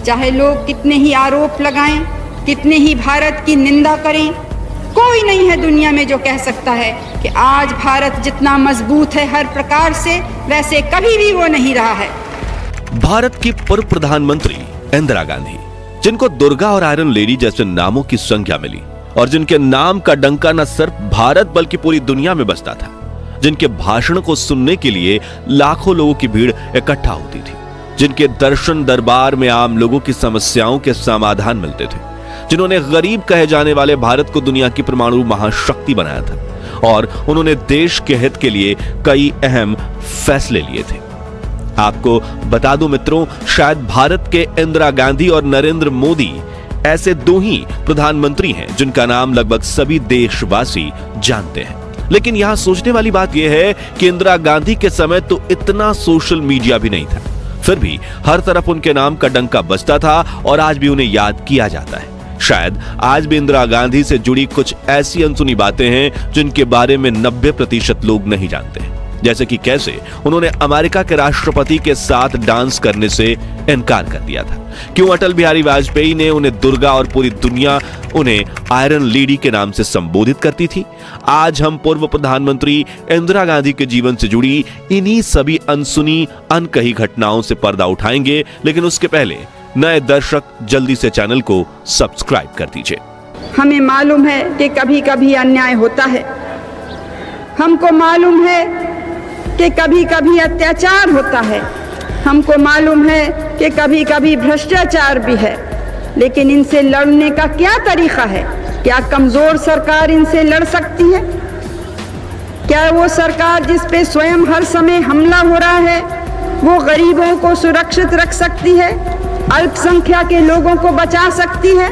चाहे लोग कितने ही आरोप लगाएं, कितने ही भारत की निंदा करें, कोई नहीं है दुनिया में जो कह सकता है कि आज भारत जितना मजबूत है हर प्रकार से, वैसे कभी भी वो नहीं रहा है। भारत की पूर्व प्रधानमंत्री इंदिरा गांधी, जिनको दुर्गा और आयरन लेडी जैसे नामों की संख्या मिली और जिनके नाम का डंका न सिर्फ भारत बल्कि पूरी दुनिया में बजता था, जिनके भाषण को सुनने के लिए लाखों लोगों की भीड़ इकट्ठा होती थी, जिनके दर्शन दरबार में आम लोगों की समस्याओं के समाधान मिलते थे, जिन्होंने गरीब कहे जाने वाले भारत को दुनिया की परमाणु महाशक्ति बनाया था और उन्होंने देश के हित के लिए कई अहम फैसले लिए थे। आपको बता दूं मित्रों, शायद भारत के इंदिरा गांधी और नरेंद्र मोदी ऐसे दो ही प्रधानमंत्री हैं जिनका नाम लगभग सभी देशवासी जानते हैं। लेकिन यहां सोचने वाली बात यह है कि इंदिरा गांधी के समय तो इतना सोशल मीडिया भी नहीं था, फिर भी हर तरफ उनके नाम का डंका बजता था और आज भी उन्हें याद किया जाता है। शायद आज भी इंदिरा गांधी से जुड़ी कुछ ऐसी अनसुनी बातें हैं जिनके बारे में 90% लोग नहीं जानते, जैसे कि कैसे उन्होंने अमेरिका के राष्ट्रपति के साथ डांस करने से इनकार कर दिया था, क्यों अटल बिहारी वाजपेयी ने उन्हें दुर्गा और पूरी दुनिया उन्हें आयरन लेडी के नाम से संबोधित करती थी। आज हम पूर्व प्रधानमंत्री इंदिरा गांधी के जीवन से जुड़ी इन्हीं सभी अनसुनी अनकही घटनाओं से पर्दा उठाएंगे, लेकिन उसके पहले नए दर्शक जल्दी से चैनल को सब्सक्राइब कर दीजिए। हमें मालूम है कि कभी कभी अन्याय होता है, हमको मालूम है कि कभी कभी अत्याचार होता है, हमको मालूम है कि कभी कभी भ्रष्टाचार भी है, लेकिन इनसे लड़ने का क्या तरीका है? क्या कमजोर सरकार इनसे लड़ सकती है? क्या वो सरकार जिस पे स्वयं हर समय हमला हो रहा है वो गरीबों को सुरक्षित रख सकती है? अल्पसंख्यक के लोगों को बचा सकती है?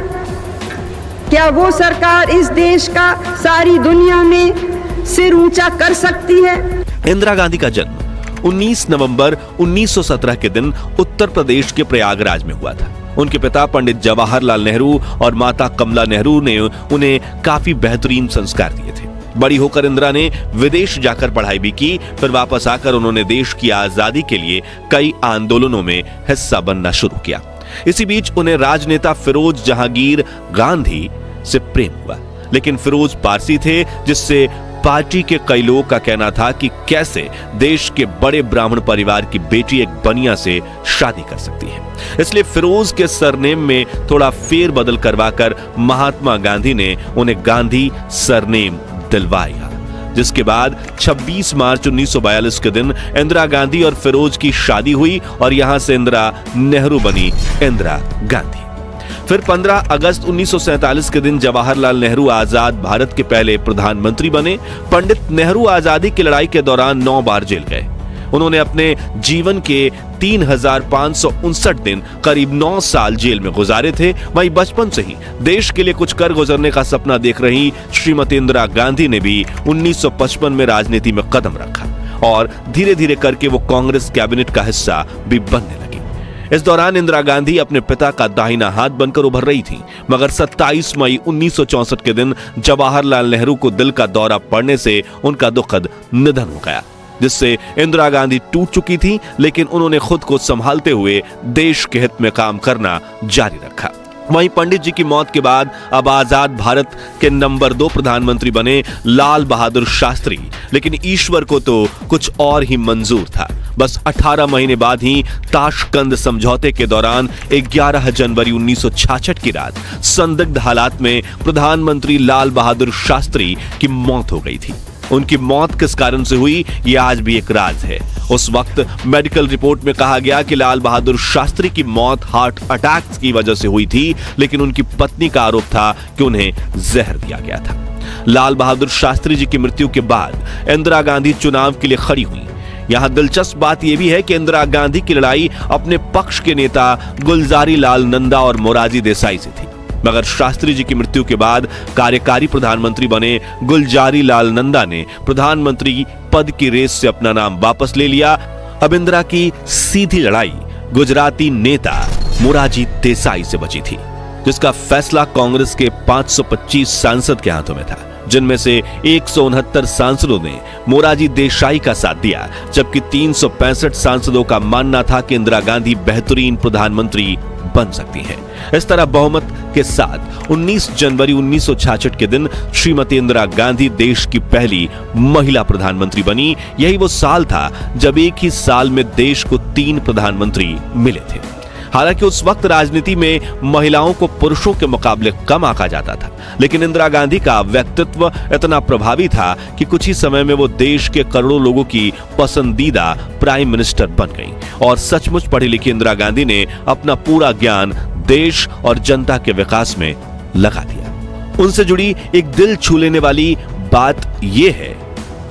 क्या वो सरकार इस देश का सारी दुनिया में सिर ऊंचा कर सकती है? इंदिरा गांधी का जन्म 19 नवंबर 1917 के दिन उत्तर प्रदेश के प्रयागराज में हुआ था। उनके पिता पंडित जवाहरलाल नेहरू और माता कमला नेहरू ने उन्हें काफी बेहतरीन संस्कार दिए थे। बड़ी होकर इंदिरा ने विदेश जाकर पढ़ाई भी की, फिर वापस आकर उन्होंने देश की आजादी के लिए कई आंदोलनों में हिस्सा बनना शुरू किया। इसी बीच उन्हें राजनेता फिरोज जहांगीर गांधी से प्रेम हुआ, लेकिन फिरोज पारसी थे, जिससे पार्टी के कई लोगों का कहना था कि कैसे देश के बड़े ब्राह्मण परिवार की बेटी एक बनिया से शादी कर सकती है। इसलिए फिरोज के सरनेम में थोड़ा फेरबदल करवाकर महात्मा गांधी ने उन्हें गांधी सरनेम दिलवाया, जिसके बाद 26 मार्च 1942 के दिन इंदिरा गांधी और फिरोज की शादी हुई और यहां से इंदिरा नेहरू बनी इंदिरा गांधी। फिर 15 अगस्त 1947 के दिन जवाहरलाल नेहरू आजाद भारत के पहले प्रधानमंत्री बने। पंडित नेहरू आजादी की लड़ाई के दौरान 9 बार जेल गए। उन्होंने अपने जीवन के 3559 दिन करीब 9 साल जेल में गुजारे थे। वहीं बचपन से ही देश के लिए कुछ कर गुजरने का सपना देख रही श्रीमती इंदिरा गांधी ने भी 1955 में राजनीति में कदम रखा और धीरे धीरे करके वो कांग्रेस कैबिनेट का हिस्सा भी बनने लगी। इस दौरान इंदिरा गांधी अपने पिता का दाहिना हाथ बनकर उभर रही थी, मगर 27 मई 1964 के दिन जवाहरलाल नेहरू को दिल का दौरा पड़ने से उनका दुखद निधन हो गया, जिससे इंदिरा गांधी टूट चुकी थी, लेकिन उन्होंने खुद को संभालते हुए देश के हित में काम करना जारी रखा। वहीं पंडित जी की मौत के बाद अब आजाद भारत के नंबर 2 प्रधानमंत्री बने लाल बहादुर शास्त्री, लेकिन ईश्वर को तो कुछ और ही मंजूर था। बस 18 महीने बाद ही ताशकंद समझौते के दौरान 11 जनवरी 1966 की रात संदिग्ध हालात में प्रधानमंत्री लाल बहादुर शास्त्री की मौत हो गई थी। उनकी मौत किस कारण से हुई, यह आज भी एक राज है। उस वक्त मेडिकल रिपोर्ट में कहा गया कि लाल बहादुर शास्त्री की मौत हार्ट अटैक की वजह से हुई थी, लेकिन उनकी पत्नी का आरोप था कि उन्हें जहर दिया गया था। लाल बहादुर शास्त्री जी की मृत्यु के बाद इंदिरा गांधी चुनाव के लिए खड़ी हुई। यहां दिलचस्प बात यह भी है कि इंदिरा गांधी की लड़ाई अपने पक्ष के नेता गुलजारी लाल नंदा और मोरारजी देसाई से थी, मगर शास्त्री जी की मृत्यु के बाद कार्यकारी प्रधानमंत्री बने गुलजारी लाल नंदा ने प्रधानमंत्री पद की रेस से अपना नाम वापस ले लिया। अब इंदिरा की सीधी लड़ाई गुजराती नेता मोरारजी देसाई से बची थी, जिसका फैसला कांग्रेस के 525 सांसद के हाथों में था, जिनमें से 169 सांसदों ने मोरारजी देसाई का साथ दिया, जबकि 365 सांसदों का मानना था कि इंदिरा गांधी बेहतरीन प्रधानमंत्री बन सकती हैं। इस तरह बहुमत के साथ 19 जनवरी 1966 के दिन श्रीमती इंदिरा गांधी देश की पहली महिला प्रधानमंत्री बनी। यही वो साल था जब एक ही साल में देश को 3 प्रधानमंत्री मिले थे। हालांकि उस वक्त राजनीति में महिलाओं को पुरुषों के मुकाबले कम आंका जाता था, लेकिन इंदिरा गांधी का व्यक्तित्व इतना प्रभावी था कि कुछ ही समय में वो देश के करोड़ों लोगों की पसंदीदा प्राइम मिनिस्टर बन गई। और सचमुच पढ़ी लिखी इंदिरा गांधी ने अपना पूरा ज्ञान देश और जनता के विकास में लगा दिया। उनसे जुड़ी एक दिल छू लेने वाली बात यह है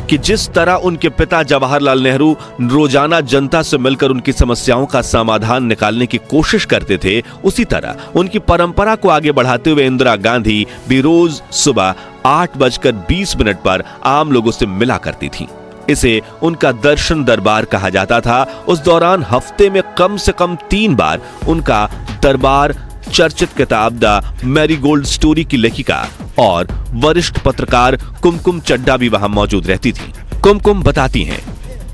कि जिस तरह उनके पिता जवाहरलाल नेहरू रोजाना जनता से मिलकर उनकी समस्याओं का समाधान निकालने की कोशिश करते थे, उसी तरह उनकी परंपरा को आगे बढ़ाते हुए इंदिरा गांधी भी रोज सुबह 8:20 पर आम लोगों से मिला करती थीं। इसे उनका दर्शन दरबार कहा जाता था। उस दौरान हफ्ते में कम से कम 3 बार उनका दरबार चर्चित किताब द मैरीगोल्ड स्टोरी की लेखिका और वरिष्ठ पत्रकार कुमकुम चड्ढा भी वहां मौजूद रहती थी। कुमकुम बताती हैं,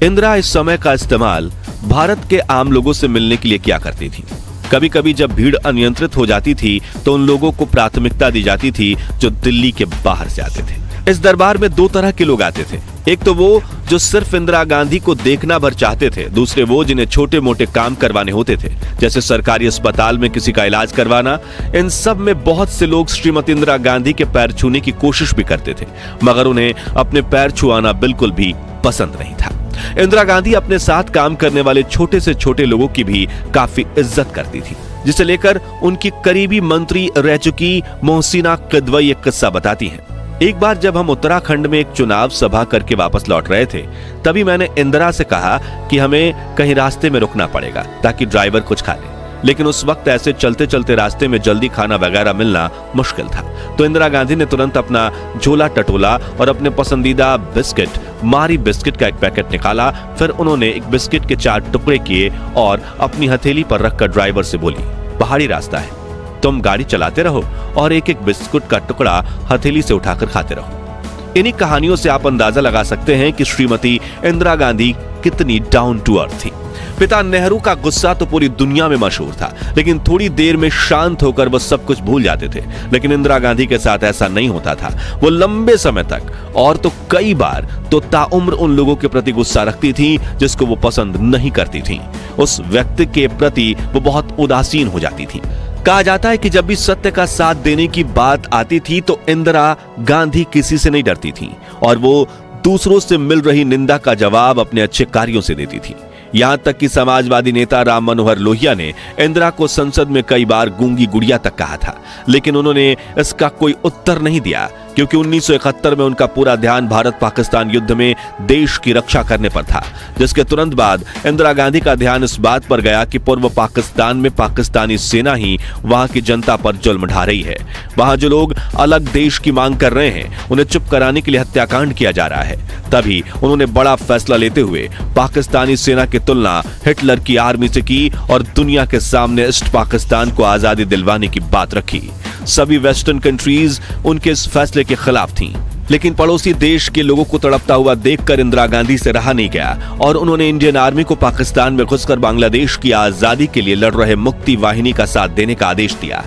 इंदिरा इस समय का इस्तेमाल भारत के आम लोगों से मिलने के लिए किया करती थी। कभी कभी जब भीड़ अनियंत्रित हो जाती थी तो उन लोगों को प्राथमिकता दी जाती थी जो दिल्ली के बाहर से आते थे। इस दरबार में 2 तरह के लोग आते थे। एक तो वो जो सिर्फ इंदिरा गांधी को देखना भर चाहते थे, दूसरे वो जिन्हें छोटे मोटे काम करवाने होते थे, जैसे सरकारी अस्पताल में किसी का इलाज करवाना। इन सब में बहुत से लोग श्रीमती इंदिरा गांधी के पैर छूने की कोशिश भी करते थे, मगर उन्हें अपने पैर छुआना बिल्कुल भी पसंद नहीं था। इंदिरा गांधी अपने साथ काम करने वाले छोटे से छोटे लोगों की भी काफी इज्जत करती थी, जिसे लेकर उनकी करीबी मंत्री रह चुकी मोहसिना किदवई एक किस्सा बताती हैं। एक बार जब हम उत्तराखंड में एक चुनाव सभा करके वापस लौट रहे थे, तभी मैंने इंदिरा से कहा कि हमें कहीं रास्ते में रुकना पड़ेगा ताकि ड्राइवर कुछ खा ले। लेकिन उस वक्त ऐसे चलते चलते रास्ते में जल्दी खाना वगैरह मिलना मुश्किल था। तो इंदिरा गांधी ने तुरंत अपना झोला टटोला और अपने पसंदीदा बिस्किट मारी बिस्किट का एक पैकेट निकाला। फिर उन्होंने एक बिस्किट के 4 टुकड़े किए और अपनी हथेली पर रखकर ड्राइवर से बोली, पहाड़ी रास्ता है, तुम गाड़ी चलाते रहो और एक एक बिस्कुट का टुकड़ा हथेली से उठाकर खाते रहो। इन्हीं कहानियों से आप अंदाजा लगा सकते हैं कि श्रीमती इंदिरा गांधी कितनी डाउन टू अर्थ थी। पिता नेहरू का गुस्सा तो पूरी दुनिया में मशहूर था, लेकिन थोड़ी देर में शांत होकर वो सब कुछ भूल जाते थे। लेकिन इंदिरा गांधी के साथ ऐसा नहीं होता था। वो लंबे समय तक और तो कई बार तो ताउम्र उन लोगों के प्रति गुस्सा रखती थी जिसको वो पसंद नहीं करती थी। उस व्यक्ति के प्रति वो बहुत उदासीन हो जाती थी। कहा जाता है कि जब भी सत्य का साथ देने की बात आती थी तो इंदिरा गांधी किसी से नहीं डरती थी और वो दूसरों से मिल रही निंदा का जवाब अपने अच्छे कार्यों से देती थी। यहां तक कि समाजवादी नेता राम मनोहर लोहिया ने इंदिरा को संसद में कई बार गूंगी गुड़िया तक कहा था, लेकिन उन्होंने इसका कोई उत्तर नहीं दिया, क्योंकि 1971 में उनका पूरा ध्यान भारत पाकिस्तान युद्ध में देश की रक्षा करने पर था, जिसके तुरंत बाद इंदिरा गांधी का ध्यान इस बात पर गया कि पूर्व पाकिस्तान में पाकिस्तानी सेना ही वहां की जनता पर जुल्म ढा रही है। वहां जो लोग अलग देश की मांग कर रहे हैं उन्हें चुप कराने के लिए हत्याकांड किया जा रहा है। तभी उन्होंने बड़ा फैसला लेते हुए पाकिस्तानी सेना की तुलना हिटलर की आर्मी से की और दुनिया के सामने ईस्ट पाकिस्तान को आजादी दिलवाने की बात रखी। सभी वेस्टर्न कंट्रीज उनके इस फैसले के खिलाफ थीं, लेकिन पड़ोसी देश के लोगों को तड़पता हुआ देखकर इंदिरा गांधी से रहा नहीं गया और उन्होंने इंडियन आर्मी को पाकिस्तान में घुसकर बांग्लादेश की आजादी के लिए लड़ रहे मुक्ति वाहिनी का साथ देने का आदेश दिया,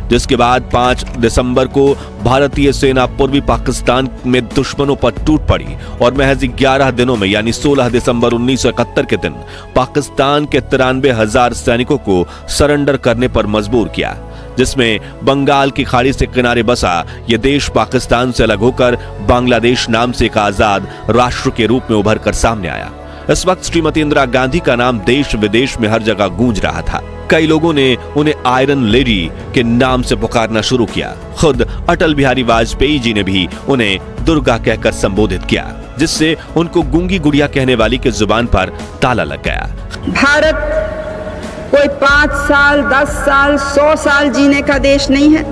जिसके बाद 5 दिसंबर को भारतीय सेना पूर्वी पाकिस्तान में दुश्मनों पर टूट पड़ी और महज 11 दिनों में यानी 16 दिसंबर 1971 के दिन पाकिस्तान के 93,000 सैनिकों को सरेंडर करने पर मजबूर किया, जिसमें बंगाल की खाड़ी से किनारे बसा यह देश पाकिस्तान से अलग होकर बांग्लादेश नाम से एक आजाद राष्ट्र के रूप में उभर कर सामने आया। इस वक्त श्रीमती इंदिरा गांधी का नाम देश विदेश में हर जगह गूंज रहा था। कई लोगों ने उन्हें आयरन लेडी के नाम से पुकारना शुरू किया। खुद अटल बिहारी वाजपेयी जी ने भी उन्हें दुर्गा कहकर संबोधित किया, जिससे उनको गूंगी गुड़िया कहने वाली के जुबान पर ताला लग गया। भारत कोई 5 साल, 10 साल, 100 साल जीने का देश नहीं है।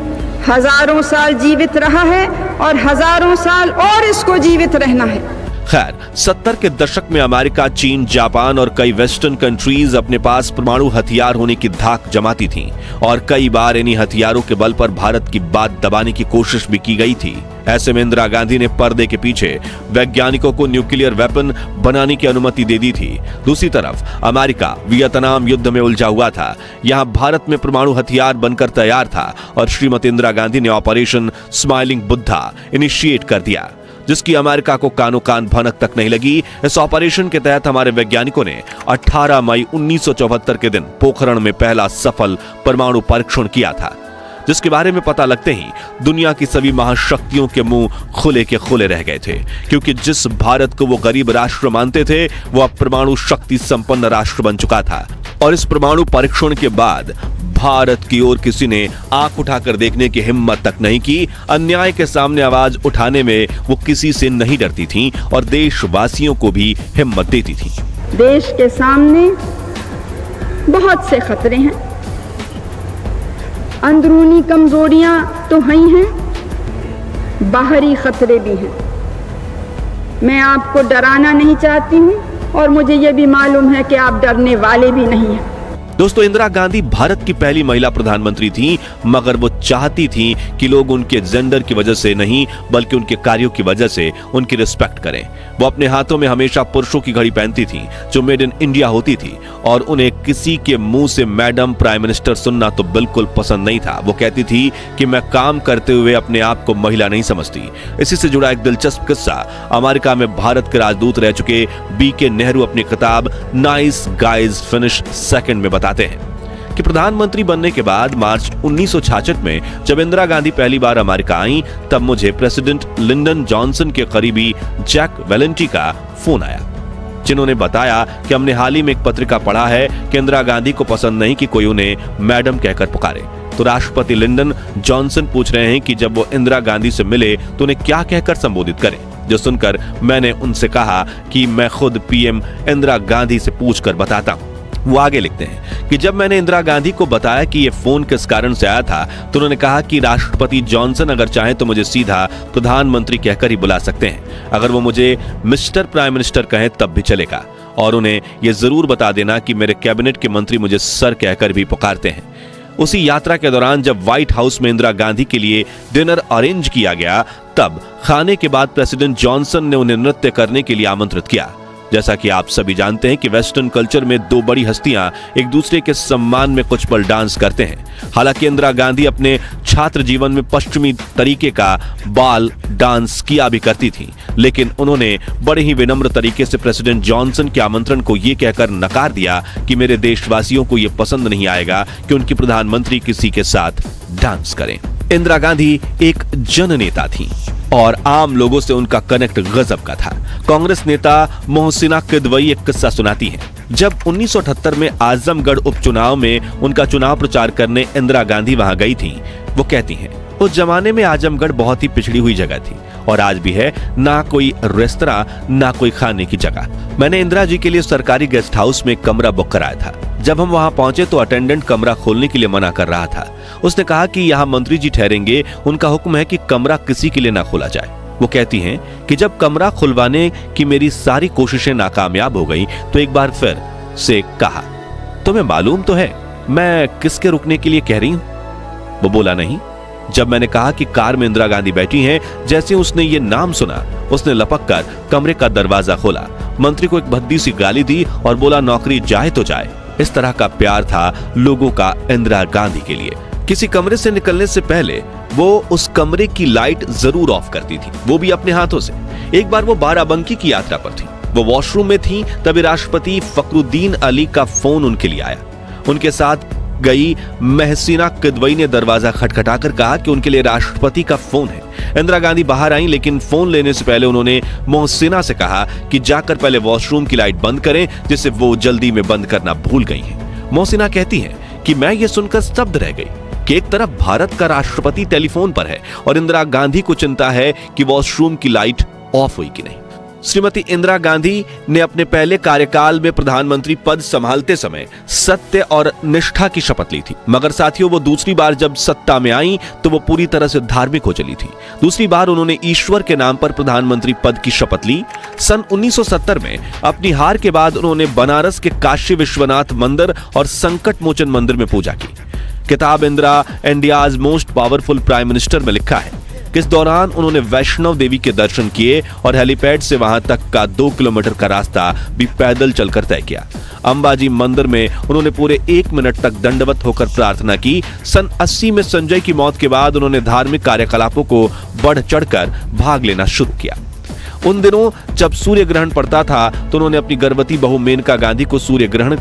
हजारों साल जीवित रहा है और हजारों साल और इसको जीवित रहना है। खैर 70 के दशक में अमेरिका, चीन, जापान और कई वेस्टर्न कंट्रीज अपने पास परमाणु हथियार होने की धाक जमाती थीं और कई बार इन्हीं हथियारों के बल पर भारत की बात दबाने की कोशिश भी की गई थी। ऐसे में इंदिरा गांधी ने पर्दे के पीछे वैज्ञानिकों को न्यूक्लियर वेपन बनाने की अनुमति दे दी थी। दूसरी तरफ अमेरिका वियतनाम युद्ध में उलझा हुआ था। यहां भारत में परमाणु हथियार बनकर तैयार था और श्रीमती इंदिरा गांधी ने ऑपरेशन स्माइलिंग बुद्धा इनिशिएट कर दिया, जिसकी अमेरिका को कानो कान भनक तक नहीं लगी। इस ऑपरेशन के तहत हमारे वैज्ञानिकों ने 18 मई 1974 के दिन पोखरण में पहला सफल परमाणु परीक्षण किया था, जिसके बारे में पता लगते ही दुनिया की सभी महाशक्तियों के मुंह खुले के खुले रह गए थे, क्योंकि जिस भारत को वो गरीब राष्ट्र मानते थे वो अब परमाणु शक्ति संपन्न राष्ट्र बन चुका था। और इस परमाणु परीक्षण के बाद भारत की ओर किसी ने आंख उठाकर देखने की हिम्मत तक नहीं की। अन्याय के सामने आवाज उठाने में वो किसी से नहीं डरती थीं और देशवासियों को भी हिम्मत देती थीं। देश के सामने बहुत से खतरे हैं, अंदरूनी कमजोरियां तो हैं ही हैं, बाहरी खतरे भी हैं। मैं आपको डराना नहीं चाहती हूं और मुझे यह भी मालूम है कि आप डरने वाले भी नहीं हैं। दोस्तों, इंदिरा गांधी भारत की पहली महिला प्रधानमंत्री थी, मगर वो चाहती थी कि लोग उनके जेंडर की वजह से नहीं बल्कि उनके कार्यों की वजह से उनकी रिस्पेक्ट करें। वो अपने हाथों में हमेशा पुरुषों की घड़ी पहनती थी जो मेड इन इंडिया होती थी और उन्हें किसी के मुंह से मैडम प्राइम मिनिस्टर सुनना तो बिल्कुल पसंद नहीं था। वो कहती थी कि मैं काम करते हुए अपने आप को महिला नहीं समझती। इसी से जुड़ा एक दिलचस्प किस्सा अमेरिका में भारत के राजदूत रह चुके BK नेहरू अपनी किताब नाइस गाइज फिनिश सेकंड में बताते हैं कि प्रधानमंत्री बनने के बाद मार्च 1966 में जब इंदिरा गांधी पहली बार अमेरिका आई, तब मुझे प्रेसिडेंट लिंडन जॉनसन के करीबी जैक वेलेंटी का फोन आया, जिन्होंने बताया कि हमने हाल ही में एक पत्रिका पढ़ा है कि इंदिरा गांधी को पसंद नहीं कि कोई उन्हें मैडम कहकर पुकारे। तो राष्ट्रपति लिंडन जॉनसन पूछ रहे हैं कि जब वो इंदिरा गांधी से मिले तो उन्हें क्या कहकर संबोधित करें। जो सुनकर मैंने उनसे कहा कि मैं खुद PM इंदिरा गांधी से पूछकर बताता हूं। वो आगे लिखते हैं कि जब मैंने इंदिरा गांधी को बताया कि ये फोन किस कारण से आया था तो उन्होंने कहा कि राष्ट्रपति जॉनसन अगर चाहें तो मुझे सीधा प्रधानमंत्री कहकर ही बुला सकते हैं, अगर वो मुझे मिस्टर प्राइम मिनिस्टर कहें तब भी चलेगा, और उन्हें यह जरूर बता देना कि मेरे कैबिनेट के मंत्री मुझे सर कहकर भी पुकारते हैं। उसी यात्रा के दौरान जब व्हाइट हाउस में इंदिरा गांधी के लिए डिनर अरेंज किया गया, तब खाने के बाद प्रेसिडेंट जॉनसन ने उन्हें नृत्य करने के लिए आमंत्रित किया। जैसा कि आप सभी जानते हैं कि वेस्टर्न कल्चर में दो बड़ी हस्तियां एक दूसरे के सम्मान में कुछ पल डांस करते हैं। हालांकि इंदिरा गांधी अपने छात्र जीवन में पश्चिमी तरीके का बाल डांस किया भी करती थी, लेकिन उन्होंने बड़े ही विनम्र तरीके से प्रेसिडेंट जॉनसन के आमंत्रण को यह कहकर नकार दिया कि मेरे देशवासियों को यह पसंद नहीं आएगा कि उनकी प्रधानमंत्री किसी के साथ डांस करें। इंदिरा गांधी एक जननेता थी और आम लोगों से उनका कनेक्ट गजब का था। कांग्रेस नेता मोहसिना किदवई एक किस्सा सुनाती हैं। जब 1978 में आजमगढ़ उपचुनाव में उनका चुनाव प्रचार करने इंदिरा गांधी वहां गई थी, वो कहती हैं, उस जमाने में आजमगढ़ बहुत ही पिछड़ी हुई जगह थी और आज भी है, ना कोई रेस्तरां ना कोई खाने की जगह। मैंने इंदिरा जी के लिए सरकारी गेस्ट हाउस में कमरा बुक कराया था। जब हम वहां पहुंचे तो अटेंडेंट कमरा खोलने के लिए मना कर रहा था। उसने कहा कि यहाँ मंत्री जी ठहरेंगे, उनका हुक्म है कि कमरा किसी के लिए ना खोला जाए। वो कहती हैं कि जब कमरा खुलवाने की मेरी सारी कोशिशें नाकामयाब हो गई तो एक बार फिर से कहा, तुम्हें मालूम तो है मैं किसके रुकने के लिए कह रही हूं? वो बोला नहीं। जब मैंने कहा कि कार में इंदिरा गांधी बैठी हैं, जैसे उसने ये नाम सुना उसने लपक कर कमरे का दरवाजा खोला, मंत्री को एक भद्दी सी गाली दी और बोला नौकरी जाए तो जाए। इस तरह का प्यार था लोगों का इंदिरा गांधी के लिए। किसी कमरे से निकलने से पहले वो उस कमरे की लाइट जरूर ऑफ करती थी, वो भी अपने हाथों से। एक बार वो बाराबंकी की यात्रा पर थी, वो वॉशरूम में थी, तभी राष्ट्रपति फखरुद्दीन अली का फोन उनके लिए आया। उनके साथ गई महसीना किदवई ने दरवाजा खटखटाकर कहा कि उनके लिए राष्ट्रपति का फोन है। इंदिरा गांधी बाहर आई, लेकिन फोन लेने से पहले उन्होंने मोहसिना से कहा कि जाकर पहले वॉशरूम की लाइट बंद करें, जिसे वो जल्दी में बंद करना भूल गई हैं। मोहसिना कहती हैं कि मैं ये सुनकर स्तब्ध रह गई कि एक तरफ भारत का राष्ट्रपति टेलीफोन पर है और इंदिरा गांधी को चिंता है कि वॉशरूम की लाइट ऑफ हुई कि नहीं। श्रीमती इंदिरा गांधी ने अपने पहले कार्यकाल में प्रधानमंत्री पद संभालते समय सत्य और निष्ठा की शपथ ली थी, मगर साथियों वो दूसरी बार जब सत्ता में आई तो वो पूरी तरह से धार्मिक हो चली थी। दूसरी बार उन्होंने ईश्वर के नाम पर प्रधानमंत्री पद की शपथ ली। सन 1970 में अपनी हार के बाद उन्होंने बनारस के काशी विश्वनाथ मंदिर और संकट मोचन मंदिर में पूजा की। किताब Indira India's most powerful prime minister में लिखा है कि इस दौरान उन्होंने वैष्णव देवी के दर्शन किए और हेलीपैड से वहां तक का 2 किलोमीटर का रास्ता भी पैदल चलकर तय किया। अंबाजी मंदिर में उन्होंने पूरे 1 मिनट तक दंडवत होकर प्रार्थना की। सन 80 में संजय की मौत के बाद उन्होंने धार्मिक कार्यकलापों को बढ़ चढ़कर भाग लेना शुरू किया। उन दिनों जब सूर्य ग्रहण पड़ता था तो उन्होंने अपनी गर्भवती बहू मेनका गांधी को सूर्य ग्रहण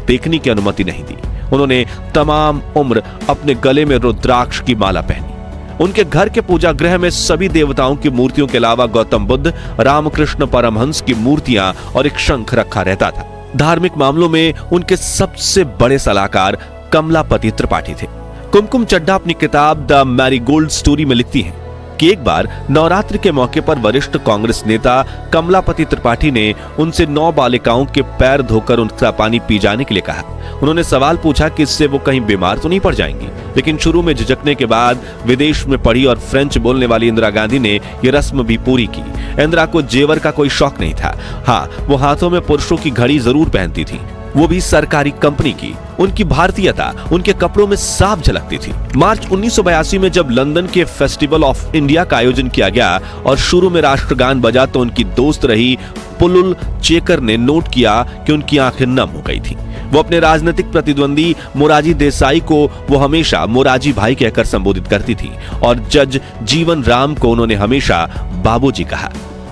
देखने की अनुमति नहीं दी। उन्होंने तमाम उम्र अपने गले में रुद्राक्ष की माला पहनी। उनके घर के पूजा गृह में सभी देवताओं की मूर्तियों के अलावा गौतम बुद्ध, रामकृष्ण परमहंस की मूर्तियां और एक शंख रखा रहता था। धार्मिक मामलों में उनके सबसे बड़े सलाहकार कमलापति त्रिपाठी थे। कुमकुम चड्ढा अपनी किताब द मैरीगोल्ड स्टोरी में लिखती हैं कि एक बार नवरात्रि के मौके पर वरिष्ठ कांग्रेस नेता कमलापति त्रिपाठी ने उनसे 9 बालिकाओं के पैर धोकर उनका पानी पी जाने के लिए कहा। उन्होंने सवाल पूछा कि इससे वो कहीं बीमार तो नहीं पड़ जाएंगी, लेकिन शुरू में झिझकने के बाद विदेश में पढ़ी और फ्रेंच बोलने वाली इंदिरा गांधी ने यह रस्म भी पूरी की। इंदिरा को जेवर का कोई शौक नहीं था। हाँ, वो हाथों में पुरुषों की घड़ी जरूर पहनती थी, वो भी सरकारी कंपनी की। उनकी भारतीयता उनके कपड़ों में साफ झलकती थी। मार्च 1982 में जब लंदन के फेस्टिवल ऑफ इंडिया का आयोजन किया गया और शुरू में राष्ट्रगान बजा तो उनकी दोस्त रही पुलुल चेकर ने नोट किया कि उनकी आंखें नम हो गई थी। वो अपने राजनीतिक प्रतिद्वंदी मोरारजी देसाई को वो हमेशा मोरारजी भाई कहकर संबोधित करती थी और जज जीवन राम को उन्होंने हमेशा बाबूजी कहा।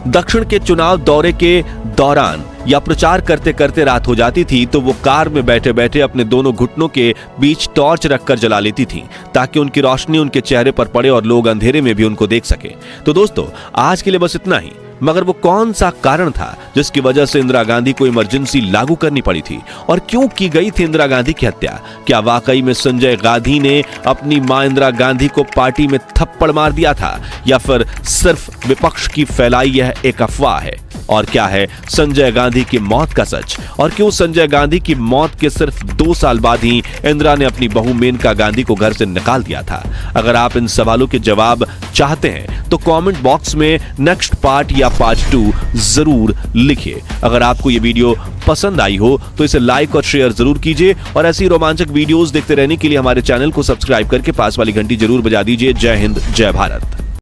दक्षिण के चुनाव दौरे के दौरान या प्रचार करते करते रात हो जाती थी तो वो कार में बैठे बैठे अपने दोनों घुटनों के बीच टॉर्च रखकर जला लेती थी ताकि उनकी रोशनी उनके चेहरे पर पड़े और लोग अंधेरे में भी उनको देख सके। तो दोस्तों, आज के लिए बस इतना ही। मगर वो कौन सा कारण था जिसकी वजह से इंदिरा गांधी को इमरजेंसी लागू करनी पड़ी थी और क्यों की गई थी इंदिरा गांधी की हत्या? क्या वाकई में संजय गांधी ने अपनी मां इंदिरा गांधी को पार्टी में थप्पड़ मार दिया था या फिर सिर्फ विपक्ष की फैलाई यह एक अफवाह है? और क्या है संजय गांधी की मौत का सच? और क्यों संजय गांधी की मौत के सिर्फ 2 साल बाद ही इंदिरा ने अपनी बहू मेनका गांधी को घर से निकाल दिया था? अगर आप इन सवालों के जवाब चाहते हैं तो कमेंट बॉक्स में नेक्स्ट पार्ट या पार्ट 2 जरूर लिखिए। अगर आपको ये वीडियो पसंद आई हो तो इसे लाइक और शेयर जरूर कीजिए और ऐसी रोमांचक वीडियोस देखते रहने के लिए हमारे चैनल को सब्सक्राइब करके पास वाली घंटी जरूर बजा दीजिए। जय हिंद, जय भारत।